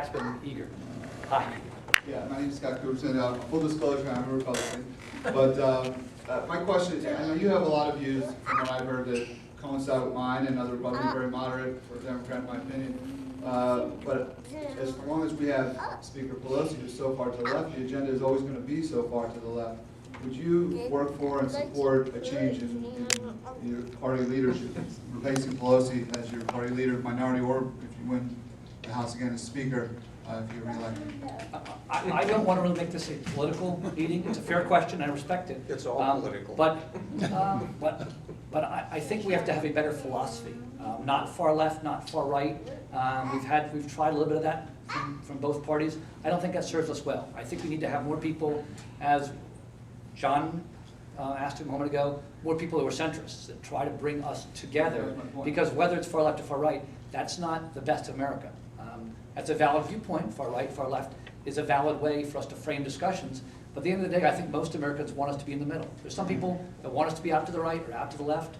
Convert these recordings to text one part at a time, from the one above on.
Scott's been eager. Hi. Yeah, my name is Scott Cooperson. Full disclosure, I'm a Republican. But my question is, I know you have a lot of views, from what I've heard, that coincide with mine and other Republicans, very moderate, or Democrat in my opinion. But as long as we have Speaker Pelosi who's so far to the left, the agenda is always going to be so far to the left. Would you work for and support a change in your party leadership, replacing Pelosi as your party leader, minority, or if you win the House again as Speaker, if you're reelected? I don't want to really make this a political meeting. It's a fair question. I respect it. It's all political. But I think we have to have a better philosophy. Not far left, not far right. We've tried a little bit of that from both parties. I don't think that serves us well. I think we need to have more people, as John asked a moment ago, more people who are centrists that try to bring us together. Because whether it's far left or far right, that's not the best of America. That's a valid viewpoint. Far right, far left is a valid way for us to frame discussions. But at the end of the day, I think most Americans want us to be in the middle. There's some people that want us to be out to the right or out to the left.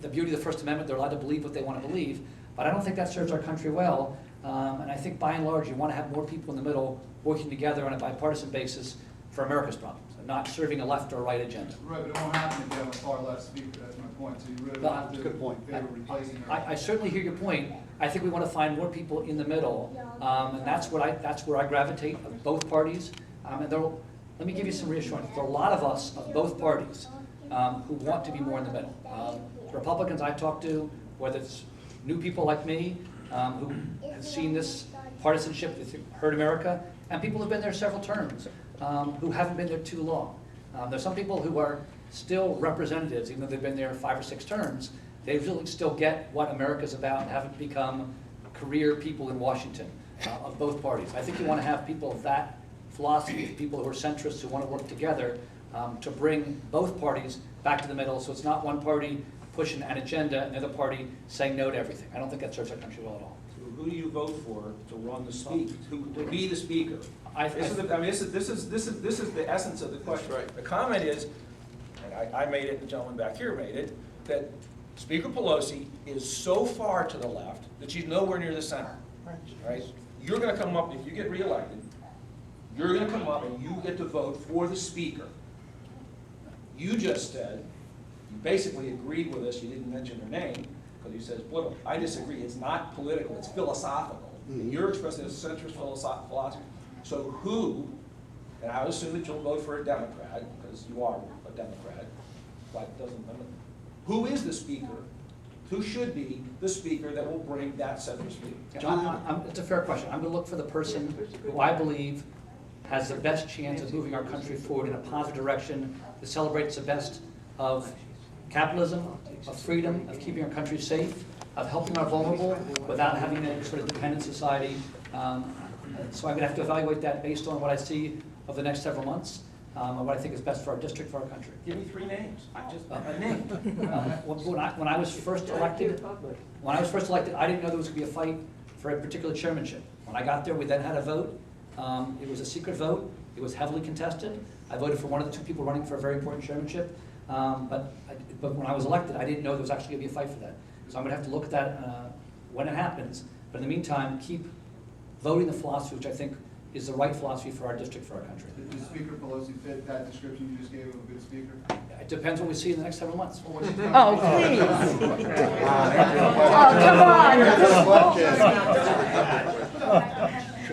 The beauty of the First Amendment, they're allowed to believe what they want to believe. But I don't think that serves our country well. And I think by and large, you want to have more people in the middle working together on a bipartisan basis for America's problems, and not serving a left or right agenda. Right, but it won't happen if you have a far left speaker. That's my point. So you really don't have to Good point. favor replacing her. I certainly hear your point. I think we want to find more people in the middle, and that's where I gravitate, of both parties. And let me give you some reassurance. There are a lot of us of both parties who want to be more in the middle. Republicans I talk to, whether it's new people like me who have seen this partisanship, that's hurt America, and people who've been there several terms who haven't been there too long. There's some people who are still representatives, even though they've been there 5 or 6 terms. They really still get what America's about and haven't become career people in Washington of both parties. I think you want to have people of that philosophy, people who are centrists who want to work together to bring both parties back to the middle, so it's not one party pushing an agenda and the other party saying no to everything. I don't think that serves our country well at all. So who do you vote for to run the speak, to be the speaker? This is the essence of the question. That's right. The comment is, and I made it, the gentleman back here made it, that Speaker Pelosi is so far to the left that she's nowhere near the center. Right? You're going to come up, if you get reelected, you're going to come up and you get to vote for the speaker. You just said, you basically agreed with us, you didn't mention her name, because you said it's political. I disagree, it's not political, it's philosophical. And you're expressing a centrist philosophy. So who, and I would assume that you'll vote for a Democrat, because you are a Democrat, but it doesn't, who is the speaker? Who should be the speaker that will bring that centrist view? John, it's a fair question. I'm going to look for the person who I believe has the best chance of moving our country forward in a positive direction, that celebrates the best of capitalism, of freedom, of keeping our country safe, of helping our vulnerable without having a sort of dependent society. So I'm going to have to evaluate that based on what I see of the next several months, and what I think is best for our district, for our country. Give me 3 names. A name. When I was first elected, I didn't know there was going to be a fight for a particular chairmanship. When I got there, we then had a vote. It was a secret vote. It was heavily contested. I voted for one of the 2 people running for a very important chairmanship. But when I was elected, I didn't know there was actually going to be a fight for that. So I'm going to have to look at that when it happens. But in the meantime, keep voting the philosophy, which I think is the right philosophy for our district, for our country. Does Speaker Pelosi fit that description you just gave of a good speaker? It depends what we see in the next several months. Oh, please. Oh, come on.